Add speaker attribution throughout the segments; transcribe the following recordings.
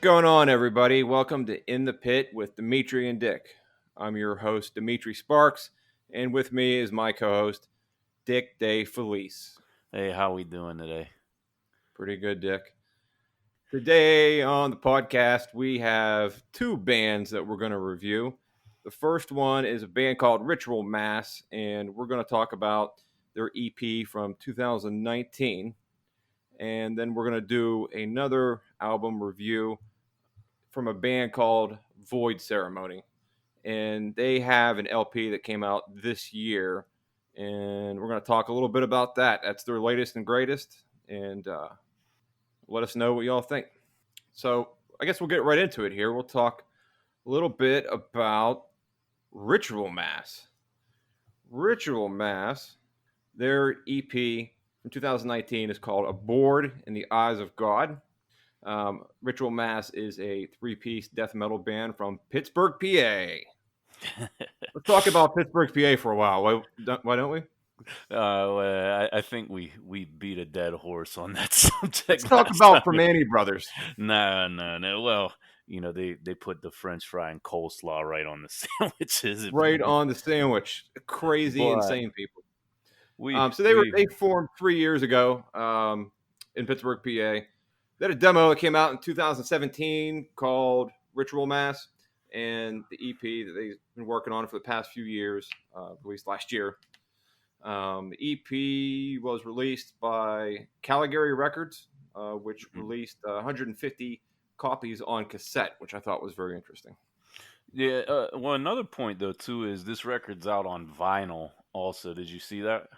Speaker 1: going on, everybody? Welcome to In the Pit with Dimitri and Dick. I'm your host, Dimitri Sparks, and with me is my co-host, Dick De Felice.
Speaker 2: Hey, how we doing today?
Speaker 1: Pretty good, Dick. Today on the podcast, we have two bands that we're going to review. The first one is a band called Ritual Mass, and we're going to talk about their EP from 2019. And then we're going to do another album review from a band called VoidCeremony. And they have an LP that came out this year. And we're going to talk a little bit about that. That's their latest and greatest. And let us know what y'all think. So I guess we'll get right into it here. We'll talk a little bit about Ritual Mass. Ritual Mass, their EP from 2019 is called Aboard in the Eyes of God. Ritual Mass is a three-piece death metal band from Pittsburgh, PA. Let's talk about Pittsburgh, PA for a while. Why don't we?
Speaker 2: I think we beat a dead horse on that subject.
Speaker 1: Let's talk about Permane Brothers.
Speaker 2: No. Well, they put the French fry and coleslaw right on the sandwiches.
Speaker 1: Right on the sandwich. Crazy, insane people. So they formed 3 years ago in Pittsburgh, PA. They had a demo that came out in 2017 called Ritual Mass, and the EP that they've been working on for the past few years, released last year. The EP was released by Caligari Records, which released 150 copies on cassette, which I thought was very interesting.
Speaker 2: Yeah. Well, another point though too is this record's out on vinyl. Also, did you see that?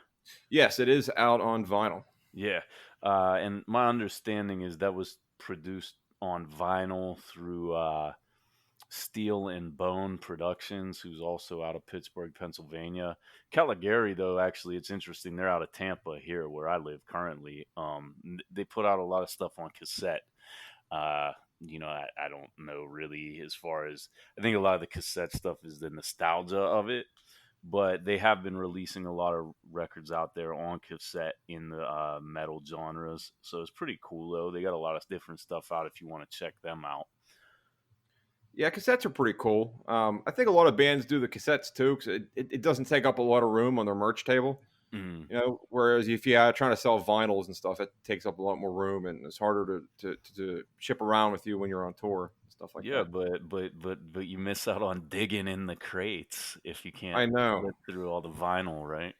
Speaker 1: Yes, it is out on vinyl.
Speaker 2: Yeah. And my understanding is that was produced on vinyl through Steel and Bone Productions, who's also out of Pittsburgh, Pennsylvania. Caligari, though, actually, it's interesting. They're out of Tampa here, where I live currently. They put out a lot of stuff on cassette. I don't know really as far as I think a lot of the cassette stuff is the nostalgia of it. But they have been releasing a lot of records out there on cassette in the metal genres. So it's pretty cool, though. They got a lot of different stuff out if you want to check them out.
Speaker 1: Yeah, cassettes are pretty cool. I think a lot of bands do the cassettes, too, because it doesn't take up a lot of room on their merch table.
Speaker 2: Mm.
Speaker 1: Whereas if you're trying to sell vinyls and stuff, it takes up a lot more room, and it's harder to ship around with you when you're on tour. Stuff like that.
Speaker 2: But you miss out on digging in the crates if you can't
Speaker 1: I know.
Speaker 2: get through all the vinyl, right?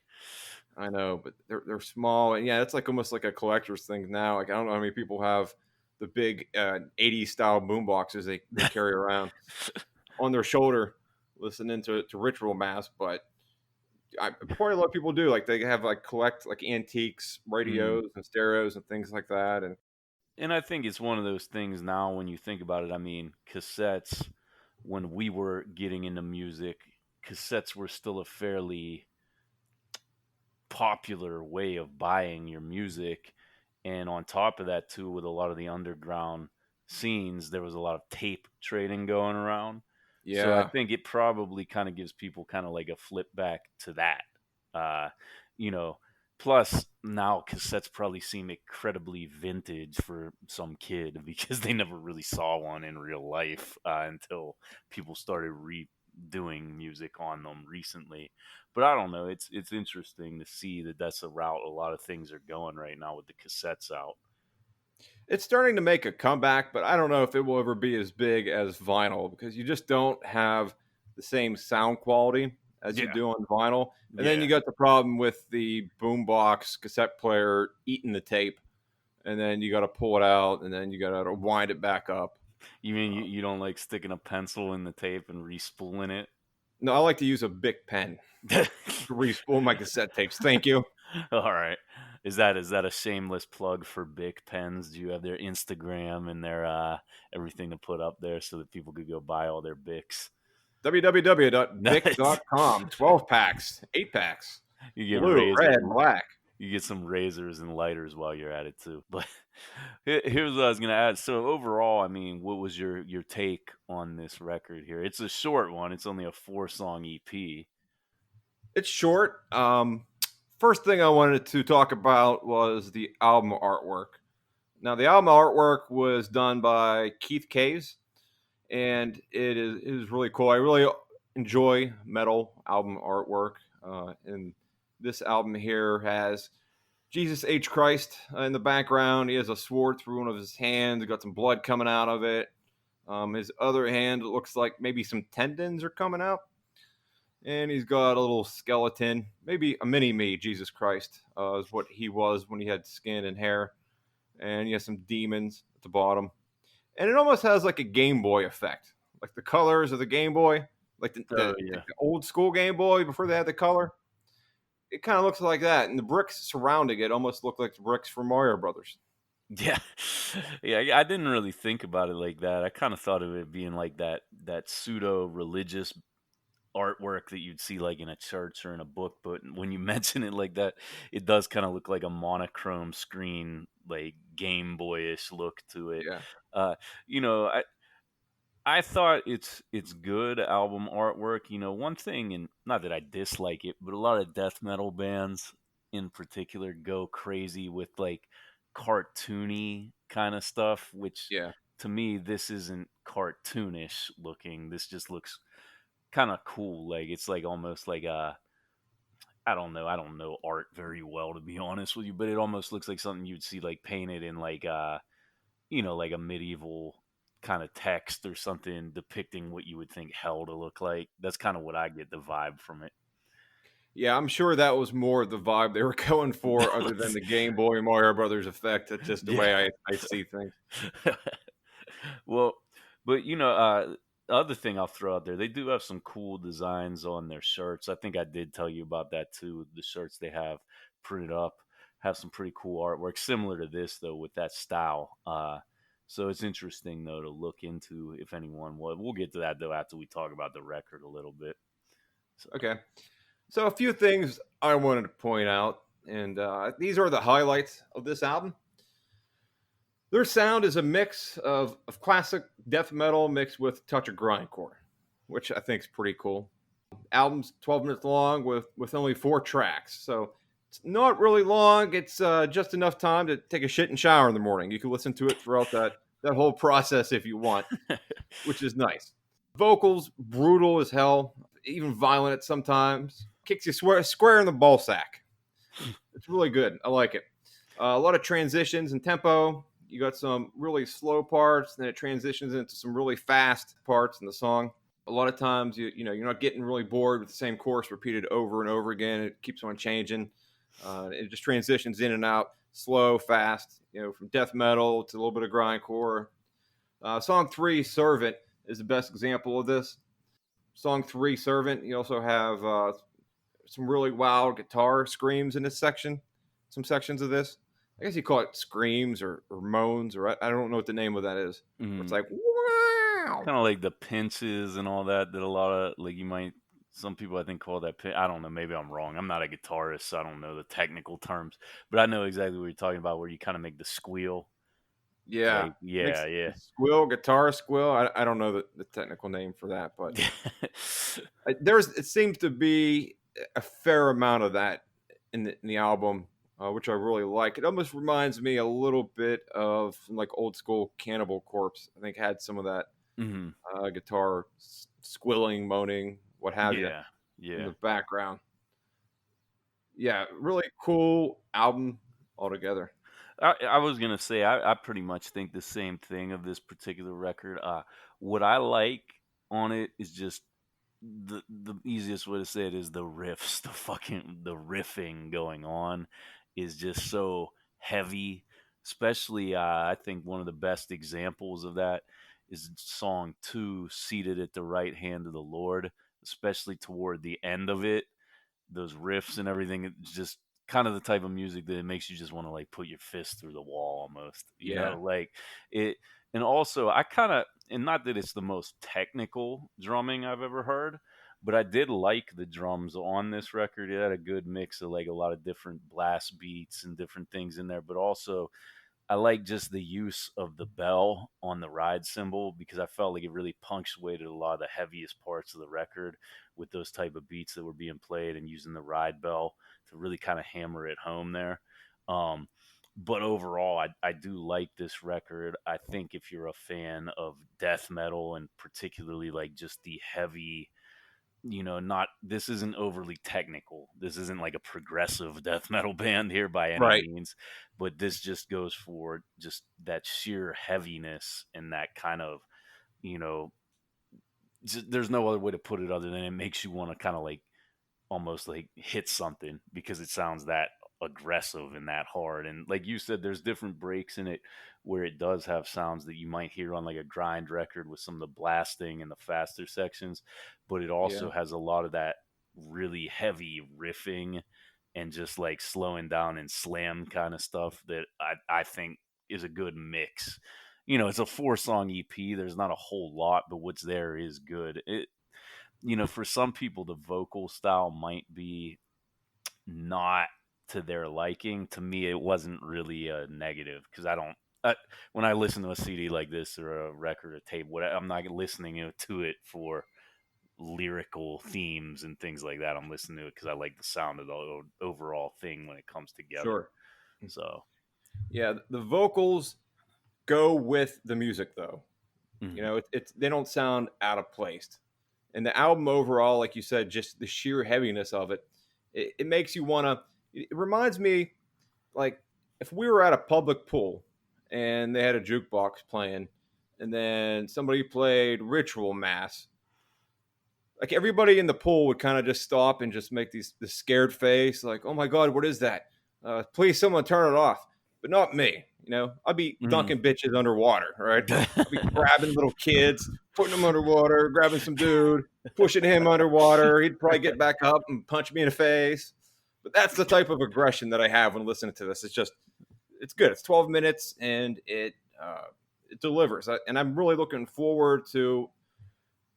Speaker 1: I know, but they're small, and yeah, it's like almost like a collector's thing now. Like I don't know how many people have the big 80s style boom boxes they carry around on their shoulder, listening to Ritual Mass, but probably a lot of people do. Like they have collect antiques, radios and stereos and things like that,
Speaker 2: And I think it's one of those things now when you think about it. I mean, cassettes, when we were getting into music, cassettes were still a fairly popular way of buying your music. And on top of that, too, with a lot of the underground scenes, there was a lot of tape trading going around.
Speaker 1: Yeah.
Speaker 2: So I think it probably kind of gives people kind of like a flip back to that. Plus, now cassettes probably seem incredibly vintage for some kid because they never really saw one in real life until people started redoing music on them recently. But I don't know. It's interesting to see that that's a route a lot of things are going right now with the cassettes out.
Speaker 1: It's starting to make a comeback, but I don't know if it will ever be as big as vinyl because you just don't have the same sound quality as you do on vinyl. And then you got the problem with the boombox cassette player eating the tape, and then you got to pull it out, and then you got to wind it back up.
Speaker 2: You mean you don't like sticking a pencil in the tape and re-spooling it?
Speaker 1: No, I like to use a Bic pen to re-spool my cassette tapes. Thank you.
Speaker 2: All right. Is that a shameless plug for Bic pens? Do you have their Instagram and their everything to put up there so that people could go buy all their Bics?
Speaker 1: www.bic.com. 12 packs, 8 packs.
Speaker 2: You get
Speaker 1: blue, red, black.
Speaker 2: You get some razors and lighters while you're at it too. But here's what I was gonna add. So overall, I mean, what was your take on this record here? It's a short one. It's only a 4-song EP.
Speaker 1: It's short. First thing I wanted to talk about was the album artwork. Now, the album artwork was done by Keith Caves, and it is really cool. I really enjoy metal album artwork, and this album here has Jesus H Christ in the background. He has a sword through one of his hands. He got some blood coming out of it. His other hand, it looks like maybe some tendons are coming out, and he's got a little skeleton, maybe a mini me. Jesus Christ is what he was when he had skin and hair, and he has some demons at the bottom, and it almost has like a Game Boy effect, like the colors of the Game Boy, like
Speaker 2: Oh yeah.
Speaker 1: the old school Game Boy before they had the color. It kind of looks like that, and the bricks surrounding it almost look like the bricks from Mario Brothers.
Speaker 2: Yeah. Yeah, I didn't really think about it like that. I kind of thought of it being like that pseudo religious artwork that you'd see like in a church or in a book, but when you mention it like that, it does kind of look like a monochrome screen, like Game Boyish look to it.
Speaker 1: Yeah,
Speaker 2: Uh, you know, I thought it's good album artwork. One thing, and not that I dislike it, but a lot of death metal bands in particular go crazy with like cartoony kind of stuff, which
Speaker 1: yeah.
Speaker 2: to me this isn't cartoonish looking. This just looks kind of cool. Like it's like almost like a I don't know art very well to be honest with you, but it almost looks like something you'd see like painted in like like a medieval kind of text or something depicting what you would think hell to look like. That's kind of what I get the vibe from it.
Speaker 1: Yeah, I'm sure that was more the vibe they were going for, other than the Game Boy Mario Brothers effect. That's just the
Speaker 2: Yeah.
Speaker 1: way I see things.
Speaker 2: Well, but the other thing I'll throw out there, they do have some cool designs on their shirts. I think I did tell you about that too. The shirts they have printed up have some pretty cool artwork, similar to this though, with that style. So it's interesting though to look into if anyone would. We'll get to that though after we talk about the record a little bit. So
Speaker 1: Okay, so a few things I wanted to point out, and these are the highlights of this album. Their sound is a mix of classic death metal mixed with a touch of grindcore, which I think is pretty cool. Album's 12 minutes long with only 4 tracks, so it's not really long. It's just enough time to take a shit and shower in the morning. You can listen to it throughout that whole process if you want, which is nice. Vocals brutal as hell, even violent at sometimes. Kicks you square in the ball sack. It's really good. I like it. A lot of transitions and tempo. You got some really slow parts, then it transitions into some really fast parts in the song. A lot of times, you're not getting really bored with the same chorus repeated over and over again. It keeps on changing. It just transitions in and out, slow, fast. From death metal to a little bit of grindcore. Song 3, "Servant," is the best example of this. Song 3, "Servant." You also have some really wild guitar screams in this section. Some sections of this. I guess you call it screams or moans, or I don't know what the name of that is. It's like, wow.
Speaker 2: kind of like the pinches and all that a lot of like you might some people I think call that I don't know, maybe I'm wrong. I'm not a guitarist, so I don't know the technical terms, but I know exactly what you're talking about where you kind of make the squeal.
Speaker 1: Yeah.
Speaker 2: Like
Speaker 1: Makes
Speaker 2: yeah.
Speaker 1: squeal, guitar squeal. I don't know the technical name for that, but it seems to be a fair amount of that in the album, which I really like. It almost reminds me a little bit of like old school Cannibal Corpse. I think had some of that
Speaker 2: hmm
Speaker 1: guitar squilling, moaning, what have you,
Speaker 2: yeah
Speaker 1: in
Speaker 2: yeah
Speaker 1: the background. Yeah, really cool album altogether.
Speaker 2: I was gonna say I pretty much think the same thing of this particular record. What I like on it is just the easiest way to say it is the riffs, the riffing going on is just so heavy. Especially, I think one of the best examples of that is song 2, "Seated at the Right Hand of the Lord." Especially toward the end of it, those riffs and everything. It's just kind of the type of music that it makes you just want to like put your fist through the wall almost,
Speaker 1: Yeah.
Speaker 2: like it. And also, I kind of, and not that it's the most technical drumming I've ever heard, but I did like the drums on this record. It had a good mix of like a lot of different blast beats and different things in there, but also I like just the use of the bell on the ride cymbal because I felt like it really punctuated a lot of the heaviest parts of the record with those type of beats that were being played and using the ride bell to really kind of hammer it home there. Um, But overall, I do like this record. I think if you're a fan of death metal and particularly like just the heavy, not this isn't overly technical. This isn't like a progressive death metal band here by any
Speaker 1: Right.
Speaker 2: means, but this just goes for just that sheer heaviness and that kind of, you know, there's no other way to put it other than it makes you want to kind of like almost like hit something because it sounds that aggressive and that hard. And like you said, there's different breaks in it where it does have sounds that you might hear on like a grind record with some of the blasting and the faster sections, but it
Speaker 1: Yeah.
Speaker 2: also has a lot of that really heavy riffing and just like slowing down and slam kind of stuff that I think is a good mix. It's a 4-song EP. There's not a whole lot, but what's there is good. For some people, the vocal style might be not to their liking. To me, it wasn't really a negative because when I listen to a CD like this or a record or tape, I'm not listening to it for lyrical themes and things like that. I'm listening to it because I like the sound of the overall thing when it comes together.
Speaker 1: Sure.
Speaker 2: So,
Speaker 1: Yeah, the vocals go with the music though.
Speaker 2: mhm.
Speaker 1: It's they don't sound out of place. And the album overall, like you said, just the sheer heaviness of it makes you want to. It reminds me, like, if we were at a public pool and they had a jukebox playing, and then somebody played Ritual Mass, like everybody in the pool would kind of just stop and just make this scared face, like, "Oh my God, what is that? Please, someone turn it off." But not me. I'd be
Speaker 2: Mhm.
Speaker 1: dunking bitches underwater, right? I'd be grabbing little kids, putting them underwater, grabbing some dude, pushing him underwater. He'd probably get back up and punch me in the face. But that's the type of aggression that I have when listening to this. It's good. It's 12 minutes and it delivers. And I'm really looking forward to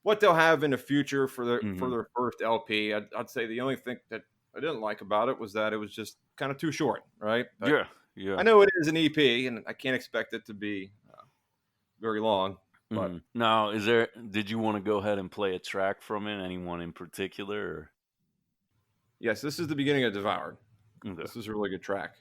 Speaker 1: what they'll have in the future for
Speaker 2: Mhm.
Speaker 1: their first LP. I'd say the only thing that I didn't like about it was that it was just kind of too short, right? But
Speaker 2: Yeah, yeah.
Speaker 1: I know it is an EP, and I can't expect it to be very long. But
Speaker 2: Now, did you want to go ahead and play a track from it? Anyone in particular?
Speaker 1: yes, this is the beginning of Devoured.
Speaker 2: Okay.
Speaker 1: This is a really good track.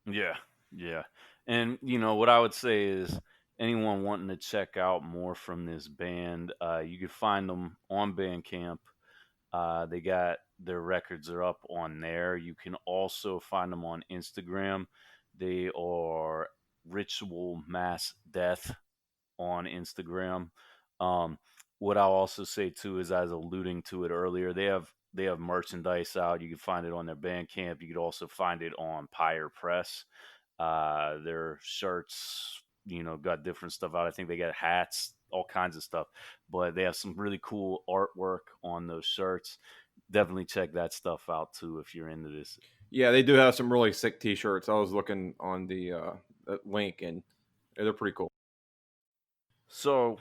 Speaker 2: Yeah, yeah. And what I would say is anyone wanting to check out more from this band, you can find them on Bandcamp. They got their records are up on there. You can also find them on Instagram. They are Ritual Mass Death on Instagram. Um, what I'll also say too is, I was alluding to it earlier, they have merchandise out. You can find it on their Bandcamp. You could also find it on Pyre Press. Their shirts, got different stuff out. I think they got hats, all kinds of stuff. But they have some really cool artwork on those shirts. Definitely check that stuff out too if you're into this.
Speaker 1: Yeah, they do have some really sick T-shirts. I was looking on the link, and they're pretty cool.
Speaker 2: So,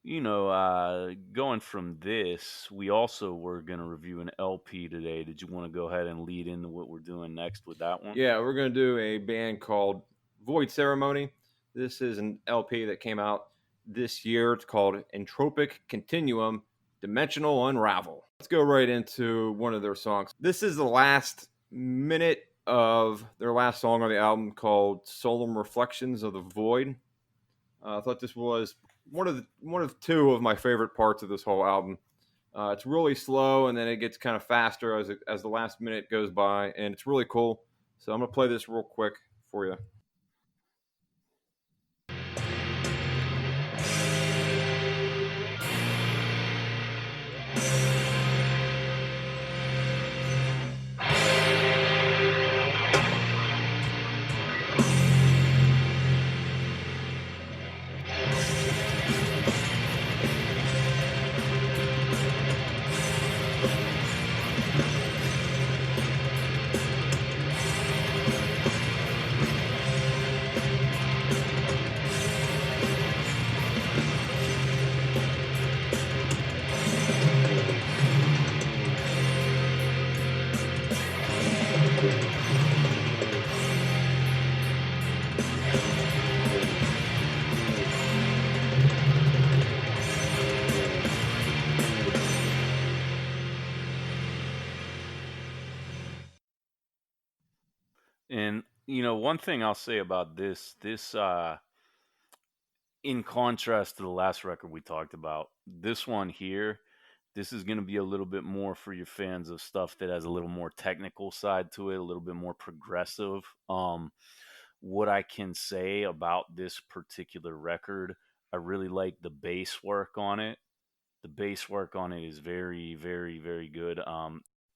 Speaker 2: going from this, we also were going to review an LP today. Did you want to go ahead and lead into what we're doing next with that one?
Speaker 1: Yeah, we're gonna do a band called Void Ceremony. This is an LP that came out this year. It's called Entropic Continuum Dimensional Unravel. Let's go right into one of their songs. This is the last minute of their last song on the album, called Solemn Reflections of the Void. I thought this was one of two of my favorite parts of this whole album. It's really slow, and then it gets kind of faster as the last minute goes by, and it's really cool. So I'm gonna play this real quick for you.
Speaker 2: And one thing I'll say about this in contrast to the last record we talked about, this one here, this is going to be a little bit more for your fans of stuff that has a little more technical side to it, a little bit more progressive. What I can say about this particular record, I really like the bass work on it. The bass work on it is very, very, very good.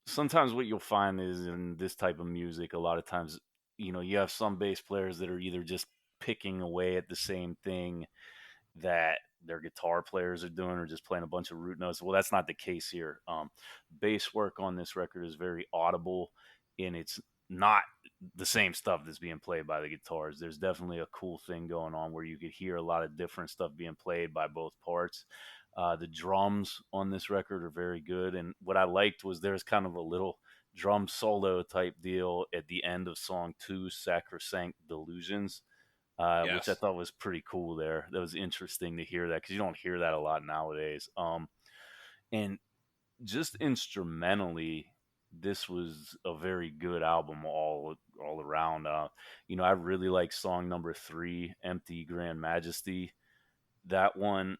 Speaker 2: Sometimes what you'll find is in this type of music, a lot of times, you have some bass players that are either just picking away at the same thing that their guitar players are doing or just playing a bunch of root notes. Well, that's not the case here. Bass work on this record is very audible, and it's not the same stuff that's being played by the guitars. There's definitely a cool thing going on where you could hear a lot of different stuff being played by both parts. The drums on this record are very good, and what I liked was there's kind of a little drum solo type deal at the end of song 2, Sacrosanct Delusions, which I
Speaker 1: Yes.
Speaker 2: thought was pretty cool there. That was interesting to hear that because you don't hear that a lot nowadays. And just instrumentally, this was a very good album all around. I really like song number 3, Empty Grand Majesty. That one,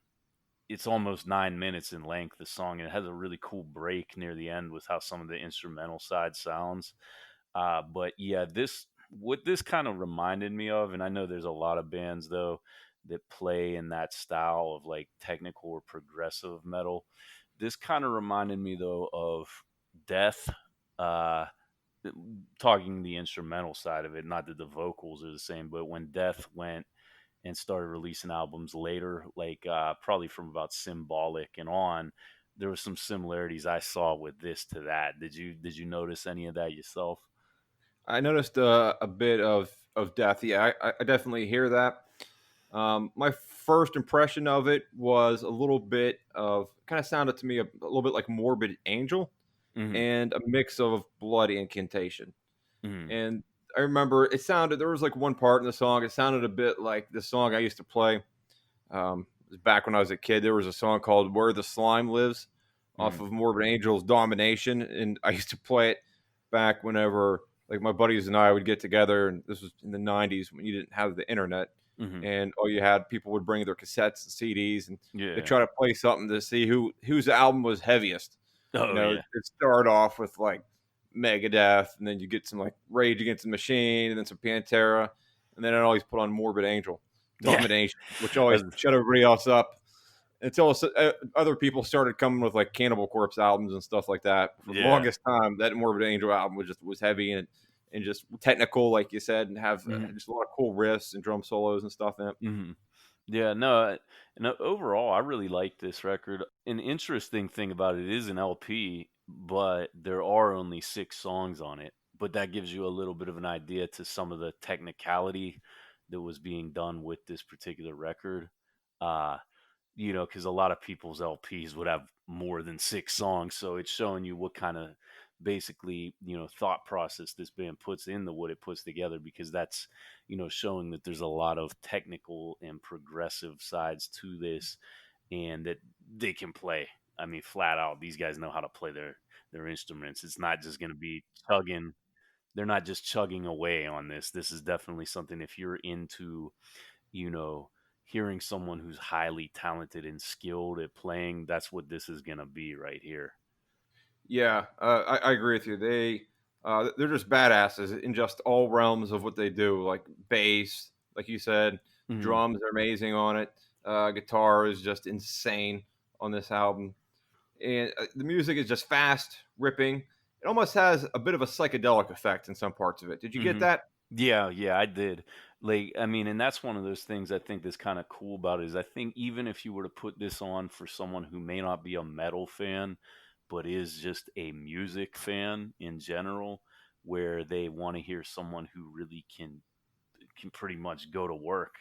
Speaker 2: it's almost 9 minutes in length, the song, and it has a really cool break near the end with how some of the instrumental side sounds. But yeah, what this kind of reminded me of, and I know there's a lot of bands though that play in that style of like technical or progressive metal. This kind of reminded me though of Death. Uh, Talking the instrumental side of it, not that the vocals are the same, but when Death went and started releasing albums later, like probably from about Symbolic and on, there was some similarities I saw with this to that. Did you notice any of that yourself?
Speaker 1: I noticed a bit of death. Yeah, I definitely hear that. My first impression of it was a little bit of kind of sounded to me a little bit like Morbid Angel
Speaker 2: Hmm.
Speaker 1: and a mix of Blood Incantation.
Speaker 2: Hmm.
Speaker 1: And I remember there was like one part in the song. It sounded a bit like the song I used to play. It was back when I was a kid. There was a song called "Where the Slime Lives" off
Speaker 2: Hmm.
Speaker 1: of Morbid Angel's "Domination," and I used to play it back whenever like my buddies and I would get together. And this was in the '90s when you didn't have the internet,
Speaker 2: Hmm.
Speaker 1: and all you had people would bring their cassettes and CDs, and they
Speaker 2: Yeah.
Speaker 1: try to play something to see whose album was heaviest.
Speaker 2: Oh yeah.
Speaker 1: It started off with like Megadeth, and then you get some like Rage Against the Machine, and then some Pantera, and then it always put on Morbid Angel
Speaker 2: Yeah.
Speaker 1: Domination, which always
Speaker 2: That's-
Speaker 1: shut everybody else up until other people started coming with like Cannibal Corpse albums and stuff like that. For the
Speaker 2: yeah.
Speaker 1: longest time, that Morbid Angel album was heavy and just technical, like you said, and have
Speaker 2: Hmm.
Speaker 1: just a lot of cool riffs and drum solos and stuff in it.
Speaker 2: Hmm. Yeah, no, and overall, I really like this record. An interesting thing about it is an LP, but there are only 6 songs on it. But that gives you a little bit of an idea to some of the technicality that was being done with this particular record. Uh, because a lot of people's LPs would have more than 6 songs. So it's showing you what kind of basically, thought process this band puts into what it puts together, because that's, showing that there's a lot of technical and progressive sides to this and that they can play. I mean, flat out, these guys know how to play their instruments. It's not just going to be chugging. They're not just chugging away on this. This is definitely something, if you're into, you know, hearing someone who's highly talented and skilled at playing, that's what this is going to be right here.
Speaker 1: Yeah, I agree with you. They're just badasses in just all realms of what they do, like bass, like you said,
Speaker 2: Mhm.
Speaker 1: drums are amazing on it. Guitar is just insane on this album, and the music is just fast, ripping. It almost has a bit of a psychedelic effect in some parts of it. Did you get
Speaker 2: Mhm.
Speaker 1: that?
Speaker 2: Yeah, yeah, I did. Like, I mean, and that's one of those things I think that's kind of cool about it is I think even if you were to put this on for someone who may not be a metal fan, but is just a music fan in general, where they want to hear someone who really can pretty much go to work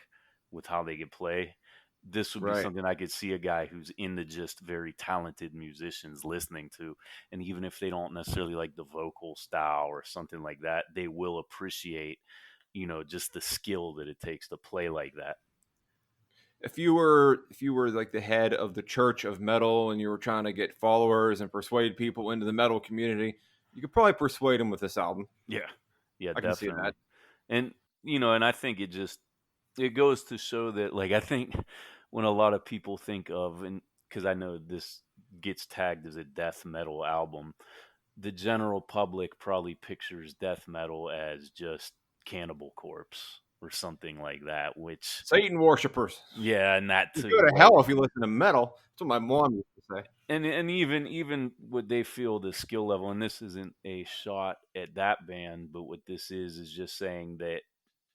Speaker 2: with how they can play. This would be
Speaker 1: Right.
Speaker 2: something I could see a guy who's into just very talented musicians listening to. And even if they don't necessarily like the vocal style or something like that, they will appreciate, just the skill that it takes to play like that.
Speaker 1: If you were like the head of the church of metal and you were trying to get followers and persuade people into the metal community, you could probably persuade them with this album.
Speaker 2: Yeah. Yeah,
Speaker 1: I can see that.
Speaker 2: definitely. And and I think it goes to show that, like, I think when a lot of people think of, and because I know this gets tagged as a death metal album, the general public probably pictures death metal as just Cannibal Corpse or something like that, which,
Speaker 1: Satan worshippers.
Speaker 2: yeah, and that
Speaker 1: You
Speaker 2: too,
Speaker 1: go to
Speaker 2: right?
Speaker 1: hell if you listen to metal. That's what my mom used to say.
Speaker 2: And even what they feel the skill level, and this isn't a shot at that band, but what this is just saying that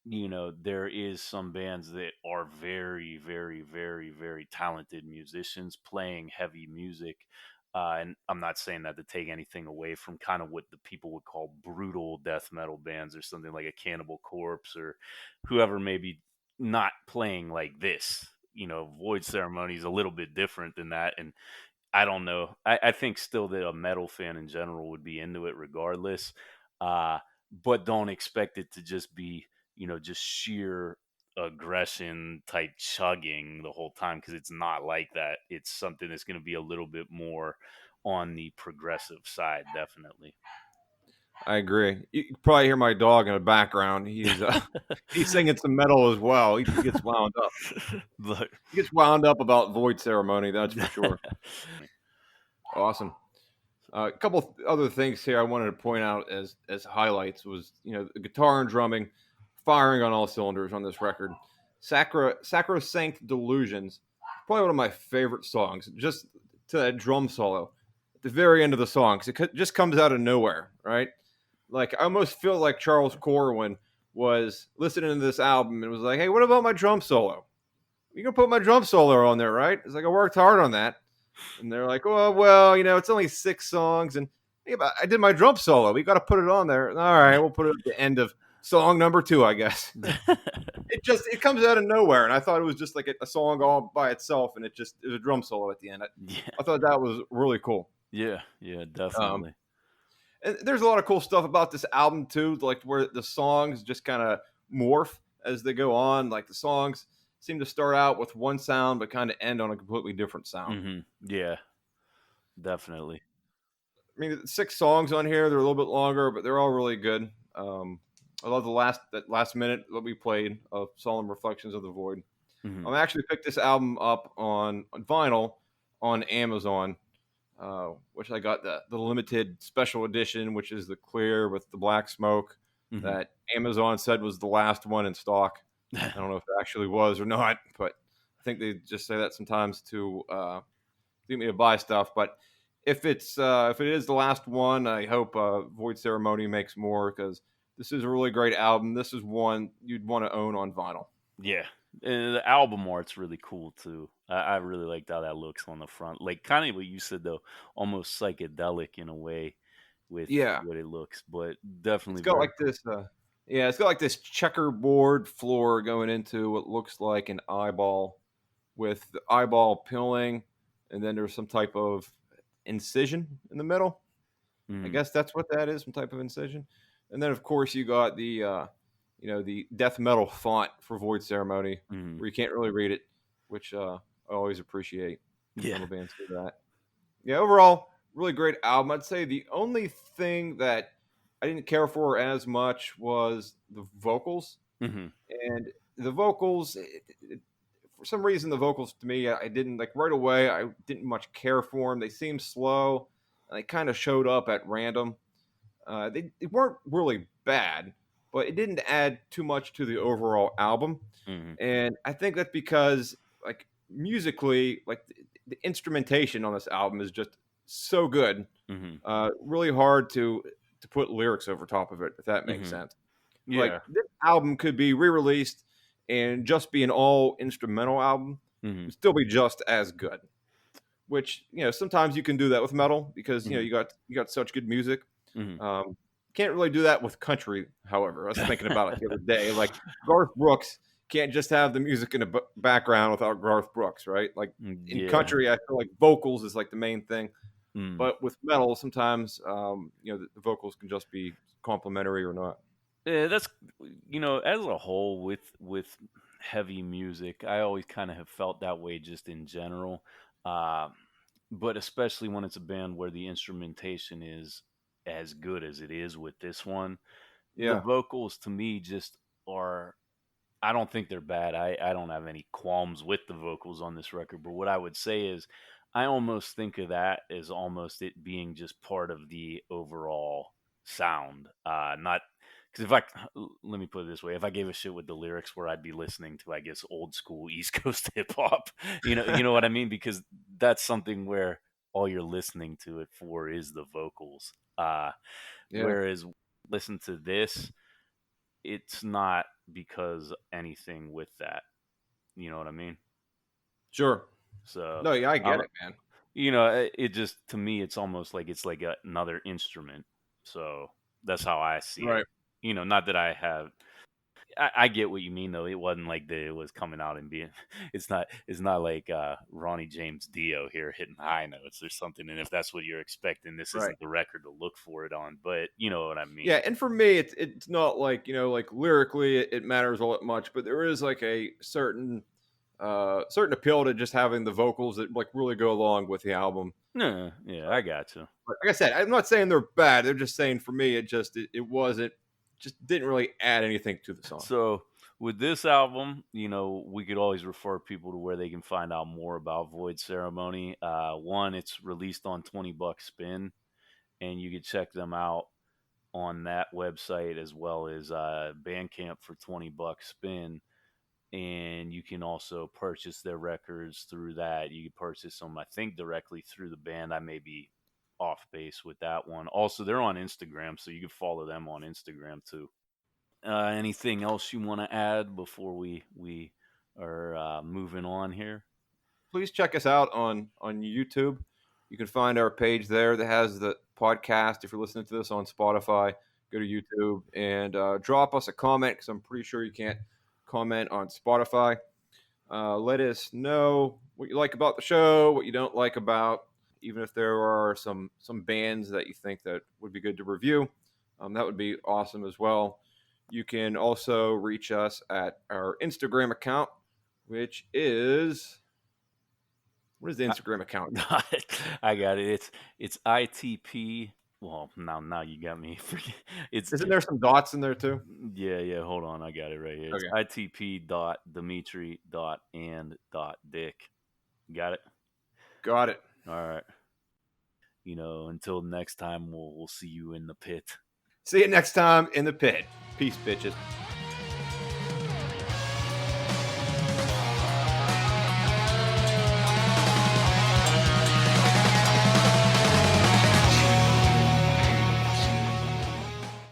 Speaker 2: there is some bands that are very, very, very, very talented musicians playing heavy music. And I'm not saying that to take anything away from kind of what the people would call brutal death metal bands or something like a Cannibal Corpse or whoever maybe not playing like this. Void Ceremony is a little bit different than that. And I don't know. I think still that a metal fan in general would be into it regardless. Uh, but don't expect it to just be, just sheer aggression type chugging the whole time because it's not like that. It's something that's going to be a little bit more on the progressive side, definitely.
Speaker 1: I agree. You can probably hear my dog in the background. He's singing some metal as well. He gets wound up.
Speaker 2: Look.
Speaker 1: He gets wound up about Void Ceremony. That's for sure. Awesome. A couple other things here I wanted to point out as highlights was the guitar and drumming firing on all cylinders on this record. Sacrosanct Delusions, probably one of my favorite songs. Just to that drum solo at the very end of the song, 'cause it just comes out of nowhere, right? Like I almost feel like Charles Corwin was listening to this album and was like, "Hey, what about my drum solo? You can put my drum solo on there, right?" It's like I worked hard on that. And they're like, "Oh, well, it's only 6 songs, and I did my drum solo. We got to put it on there. All right, we'll put it at the end of song number 2, I guess." It comes out of nowhere, and I thought it was just like a song all by itself, and it was a drum solo at the end.
Speaker 2: Yeah.
Speaker 1: I thought that was really cool.
Speaker 2: Yeah. Yeah.
Speaker 1: Um,
Speaker 2: Definitely.
Speaker 1: and there's a lot of cool stuff about this album too, like where the songs just kind of morph as they go on. Like the songs seem to start out with one sound, but kind of end on a completely different sound.
Speaker 2: Yeah. Definitely.
Speaker 1: I mean, 6 songs on here. They're a little bit longer, but they're all really good. I love that last minute that we played of "Solemn Reflections of the Void."
Speaker 2: Hmm.
Speaker 1: I actually picked this album up on vinyl on Amazon, which I got the limited special edition, which is the clear with the black smoke
Speaker 2: Hmm.
Speaker 1: that Amazon said was the last one in stock. I don't know if it actually was or not, but I think they just say that sometimes to get me to buy stuff. But if it is the last one, I hope Void Ceremony makes more because this is a really great album. This is one you'd want to own on vinyl.
Speaker 2: Yeah, and the album art's really cool too. I really liked how that looks on the front, like kind of what you said though, almost psychedelic in a way with
Speaker 1: Yeah,
Speaker 2: what it looks, but
Speaker 1: it's
Speaker 2: definitely
Speaker 1: got
Speaker 2: very
Speaker 1: like
Speaker 2: cool.
Speaker 1: this. Yeah, it's got like this checkerboard floor going into what looks like an eyeball, with the eyeball peeling, and then there's some type of incision in the middle. I
Speaker 2: Mm,
Speaker 1: guess that's what that is, some type of incision. And then, of course, you got the death metal font for Void Ceremony,
Speaker 2: mm,
Speaker 1: where you can't really read it, which I always appreciate when
Speaker 2: yeah.
Speaker 1: the bands do that. Yeah, overall, really great album. I'd say the only thing that I didn't care for as much was the vocals.
Speaker 2: Hmm.
Speaker 1: And the vocals, for some reason, the vocals to me, I didn't like right away. I didn't much care for them. They seemed slow. And they kind of showed up at random. they weren't really bad, but it didn't add too much to the overall album.
Speaker 2: Mm-hmm.
Speaker 1: And I think that's because, like, musically, like the instrumentation on this album is just so good.
Speaker 2: Mm-hmm.
Speaker 1: Really hard to put lyrics over top of it, if that makes
Speaker 2: Mm-hmm.
Speaker 1: sense. Like,
Speaker 2: Yeah.
Speaker 1: this album could be re-released and just be an all instrumental album,
Speaker 2: Mm-hmm.
Speaker 1: and still be just as good. Which, sometimes you can do that with metal because
Speaker 2: Mm-hmm.
Speaker 1: you got such good music.
Speaker 2: Mm-hmm.
Speaker 1: Can't really do that with country. However, I was thinking about it the other day. Like, Garth Brooks can't just have the music in the background without Garth Brooks, right? Like, in
Speaker 2: Yeah.
Speaker 1: country, I feel like vocals is like the main thing.
Speaker 2: Mm.
Speaker 1: But with metal, sometimes the vocals can just be complementary or not.
Speaker 2: Yeah, that's as a whole with heavy music, I always kind of have felt that way just in general. Uh, but especially when it's a band where the instrumentation is as good as it is with this one, the
Speaker 1: Yeah,
Speaker 2: vocals to me just are. I don't think they're bad. I don't have any qualms with the vocals on this record. But what I would say is, I almost think of that as almost it being just part of the overall sound. Not because if I let me put it this way, if I gave a shit with the lyrics, where I'd be listening to, I guess, old school East Coast hip hop. You know what I mean? Because that's something where all you're listening to it for is the vocals.
Speaker 1: yeah,
Speaker 2: Whereas listen to this, it's not because anything with that. You know what I mean?
Speaker 1: sure.
Speaker 2: So,
Speaker 1: No, yeah, I
Speaker 2: I
Speaker 1: get
Speaker 2: don't,
Speaker 1: it, man.
Speaker 2: it just to me, it's almost like it's like another instrument. So that's how I see it.
Speaker 1: Right.
Speaker 2: Not that I have. I get what you mean though. It wasn't like it was coming out and being. It's not like Ronnie James Dio here hitting high notes or something. And if that's what you're expecting, this
Speaker 1: Right.
Speaker 2: isn't the record to look for it on. But you know what I mean.
Speaker 1: Yeah, and for me, it's not like like lyrically it matters all that much, but there is like a certain appeal to just having the vocals that like really go along with the album.
Speaker 2: No, yeah, I got you.
Speaker 1: But like I said, I'm not saying they're bad. They're just saying for me, it wasn't just didn't really add anything to the song.
Speaker 2: So with this album, we could always refer people to where they can find out more about Void Ceremony. One, it's released on 20 Bucks Spin, and you can check them out on that website as well as Bandcamp for 20 Bucks Spin. And you can also purchase their records through that. You can purchase them, I think, directly through the band. I may be off base with that one. Also, they're on Instagram, so you can follow them on Instagram too. Anything else you want to add before we are moving on here?
Speaker 1: Please check us out on YouTube. You can find our page there that has the podcast. If you're listening to this on Spotify, go to YouTube and drop us a comment because I'm pretty sure you can't comment on Spotify. Let us know what you like about the show, what you don't like about, even if there are some bands that you think that would be good to review. That would be awesome as well. You can also reach us at our Instagram account, which is what is the Instagram account?
Speaker 2: I got it. It's ITP. Well, now you got me.
Speaker 1: Isn't there some dots in there too?
Speaker 2: Yeah. Hold on, I got it right here. It's
Speaker 1: Okay,
Speaker 2: ITP.Dimitri.and.Dick. Got it.
Speaker 1: got it.
Speaker 2: All right. Until next time, we'll see you in the pit.
Speaker 1: See you next time in the pit. Peace, bitches.